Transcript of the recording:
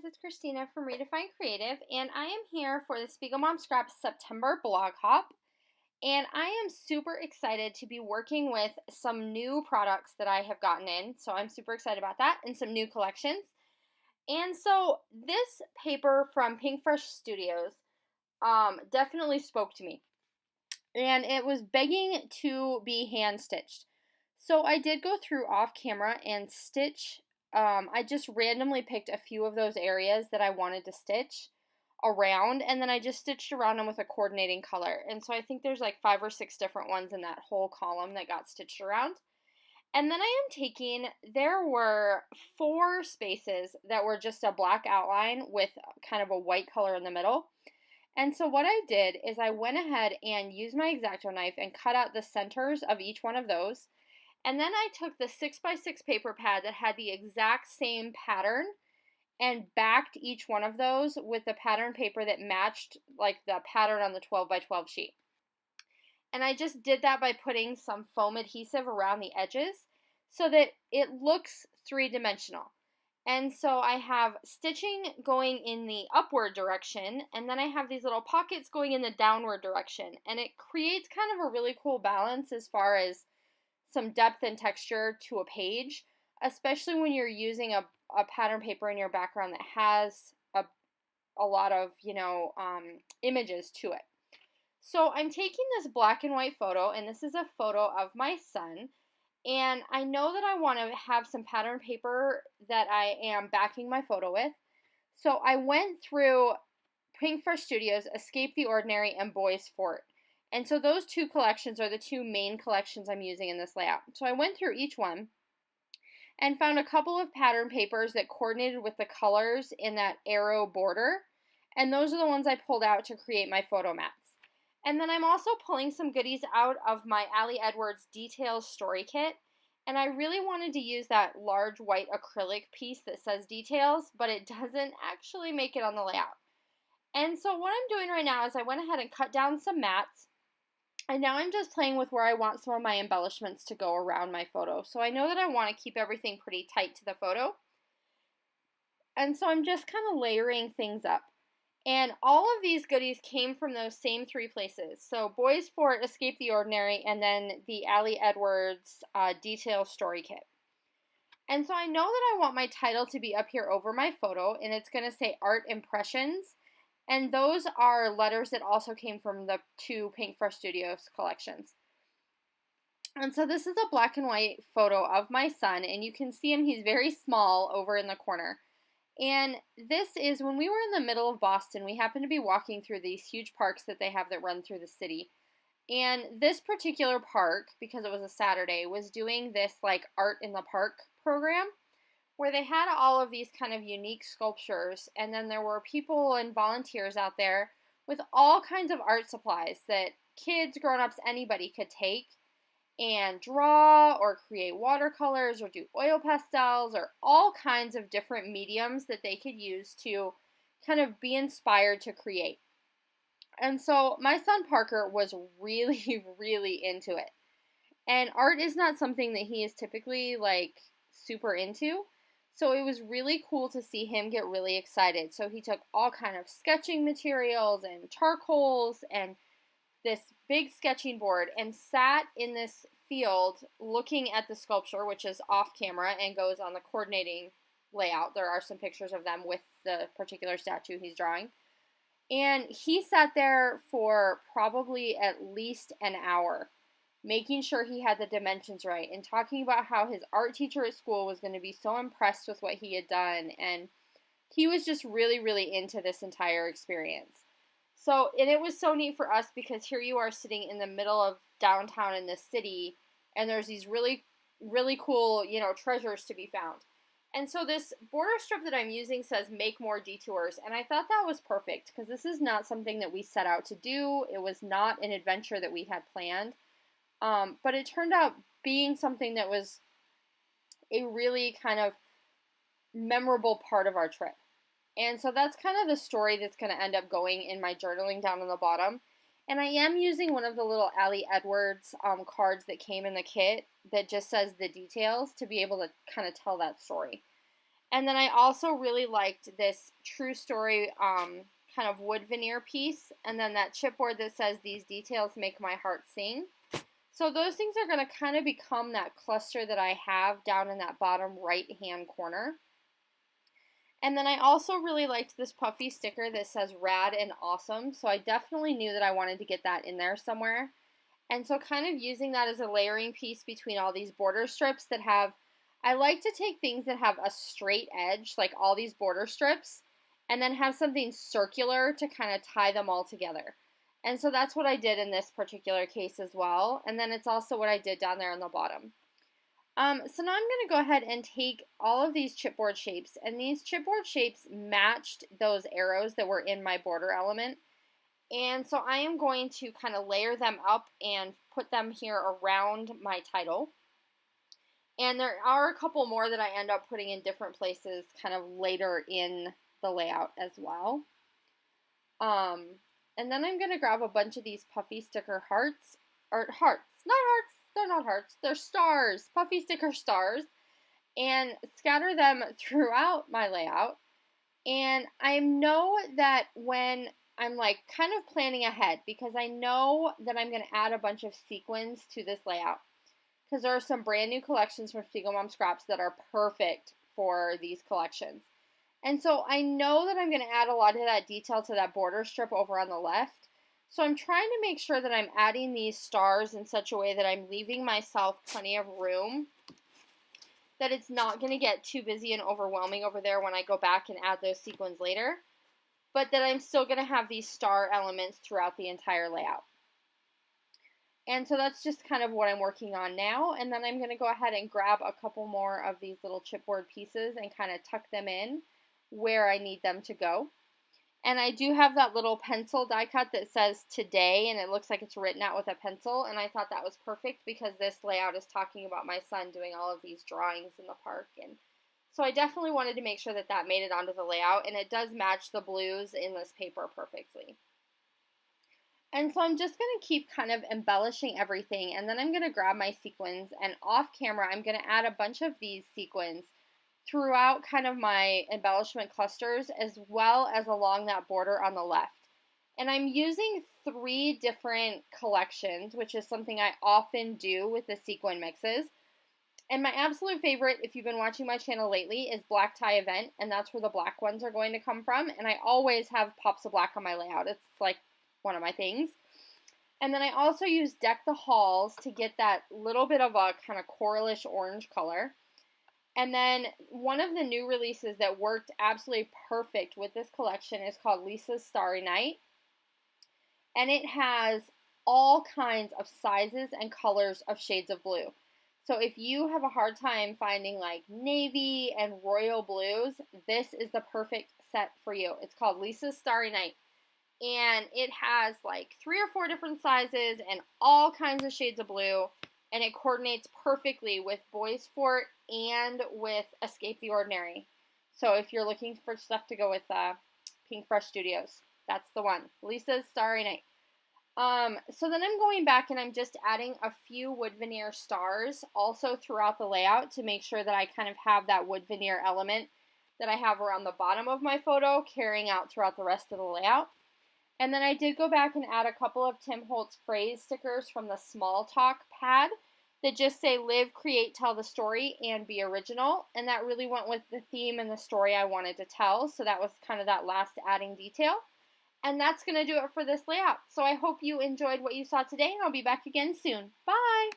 it's Christina from Redefine Creative, and I am here for the SpiegelMom Scraps September blog hop. And I am super excited to be working with some new products that I have gotten in, so I'm super excited about that, and some new collections. And so this paper from PinkFresh Studios definitely spoke to me, and it was begging to be hand stitched. So I did go through off camera and stitch. I just randomly picked a few of those areas that I wanted to stitch around, and then I just stitched around them with a coordinating color. And so I think there's like 5 or 6 different ones in that whole column that got stitched around. And then there were 4 spaces that were just a black outline with kind of a white color in the middle. And so what I did is I went ahead and used my X-Acto knife and cut out the centers of each one of those. And then I took the 6x6 paper pad that had the exact same pattern and backed each one of those with the pattern paper that matched like the pattern on the 12x12 sheet. And I just did that by putting some foam adhesive around the edges so that it looks three-dimensional. And so I have stitching going in the upward direction, and then I have these little pockets going in the downward direction. And it creates kind of a really cool balance as far as some depth and texture to a page, especially when you're using a pattern paper in your background that has a lot of, images to it. So I'm taking this black and white photo, and this is a photo of my son, and I know that I want to have some pattern paper that I am backing my photo with. So I went through PinkFresh Studios, Escape the Ordinary, and Boys Fort. And so those 2 collections are the 2 main collections I'm using in this layout. So I went through each one and found a couple of pattern papers that coordinated with the colors in that arrow border. And those are the ones I pulled out to create my photo mats. And then I'm also pulling some goodies out of my Ali Edwards Details Story Kit. And I really wanted to use that large white acrylic piece that says Details, but it doesn't actually make it on the layout. And so what I'm doing right now is I went ahead and cut down some mats. And now I'm just playing with where I want some of my embellishments to go around my photo. So I know that I want to keep everything pretty tight to the photo. And so I'm just kind of layering things up. And all of these goodies came from those same 3 places. So Boys Fort, Escape the Ordinary, and then the Ali Edwards Detail Story Kit. And so I know that I want my title to be up here over my photo, and it's going to say Art Impressions. And those are letters that also came from the 2 PinkFresh Studios collections. And so this is a black and white photo of my son, and you can see him, he's very small over in the corner. And this is when we were in the middle of Boston. We happened to be walking through these huge parks that they have that run through the city. And this particular park, because it was a Saturday, was doing this like Art in the Park program where they had all of these kind of unique sculptures, and then there were people and volunteers out there with all kinds of art supplies that kids, grown-ups, anybody could take and draw or create watercolors or do oil pastels or all kinds of different mediums that they could use to kind of be inspired to create. And so my son Parker was really, really into it. And art is not something that he is typically like super into. So it was really cool to see him get really excited. So he took all kind of sketching materials and charcoals and this big sketching board and sat in this field looking at the sculpture, which is off camera and goes on the coordinating layout. There are some pictures of them with the particular statue he's drawing. And he sat there for probably at least an hour, making sure he had the dimensions right and talking about how his art teacher at school was going to be so impressed with what he had done. And he was just really, really into this entire experience. So, and it was so neat for us because here you are sitting in the middle of downtown in the city, and there's these really, really cool, treasures to be found. And so this border strip that I'm using says make more detours, and I thought that was perfect because this is not something that we set out to do. It was not an adventure that we had planned, but it turned out being something that was a really kind of memorable part of our trip. And so that's kind of the story that's going to end up going in my journaling down on the bottom. And I am using one of the little Ali Edwards cards that came in the kit that just says the details to be able to kind of tell that story. And then I also really liked this True Story kind of wood veneer piece, and then that chipboard that says these details make my heart sing. So those things are going to kind of become that cluster that I have down in that bottom right hand corner. And then I also really liked this puffy sticker that says rad and awesome, so I definitely knew that I wanted to get that in there somewhere. And so kind of using that as a layering piece between all these border strips that have, I like to take things that have a straight edge, like all these border strips, and then have something circular to kind of tie them all together. And so that's what I did in this particular case as well. And then it's also what I did down there on the bottom. So now I'm going to go ahead and take all of these chipboard shapes, and these chipboard shapes matched those arrows that were in my border element. And so I am going to kind of layer them up and put them here around my title. And there are a couple more that I end up putting in different places kind of later in the layout as well. And then I'm going to grab a bunch of these puffy sticker hearts, or hearts, not hearts, they're not hearts, they're stars, puffy sticker stars, and scatter them throughout my layout. And I know that when I'm like kind of planning ahead, because I know that I'm going to add a bunch of sequins to this layout, because there are some brand new collections from SpiegelMom Scraps that are perfect for these collections. And so I know that I'm going to add a lot of that detail to that border strip over on the left. So I'm trying to make sure that I'm adding these stars in such a way that I'm leaving myself plenty of room, that it's not going to get too busy and overwhelming over there when I go back and add those sequins later, but that I'm still going to have these star elements throughout the entire layout. And so that's just kind of what I'm working on now. And then I'm going to go ahead and grab a couple more of these little chipboard pieces and kind of tuck them in where I need them to go. And I do have that little pencil die cut that says today, and it looks like it's written out with a pencil, and I thought that was perfect because this layout is talking about my son doing all of these drawings in the park. And so I definitely wanted to make sure that that made it onto the layout, and it does match the blues in this paper perfectly. And so I'm just going to keep kind of embellishing everything, and then I'm going to grab my sequins, and off camera I'm going to add a bunch of these sequins throughout kind of my embellishment clusters, as well as along that border on the left. And I'm using 3 different collections, which is something I often do with the sequin mixes. And my absolute favorite, if you've been watching my channel lately, is Black Tie Event, and that's where the black ones are going to come from. And I always have pops of black on my layout. It's like one of my things. And then I also use Deck the Halls to get that little bit of a kind of coralish orange color. And then one of the new releases that worked absolutely perfect with this collection is called Lisa's Starry Night. And it has all kinds of sizes and colors of shades of blue. So if you have a hard time finding like navy and royal blues, this is the perfect set for you. It's called Lisa's Starry Night. And it has like 3 or 4 different sizes and all kinds of shades of blue. And it coordinates perfectly with Boys Fort and with Escape the Ordinary. So if you're looking for stuff to go with PinkFresh Studios, that's the one. Lisa's Starry Night. So then I'm going back and I'm just adding a few wood veneer stars also throughout the layout to make sure that I kind of have that wood veneer element that I have around the bottom of my photo carrying out throughout the rest of the layout. And then I did go back and add a couple of Tim Holtz phrase stickers from the Small Talk pad that just say live, create, tell the story, and be original. And that really went with the theme and the story I wanted to tell. So that was kind of that last adding detail. And that's going to do it for this layout. So I hope you enjoyed what you saw today, and I'll be back again soon. Bye!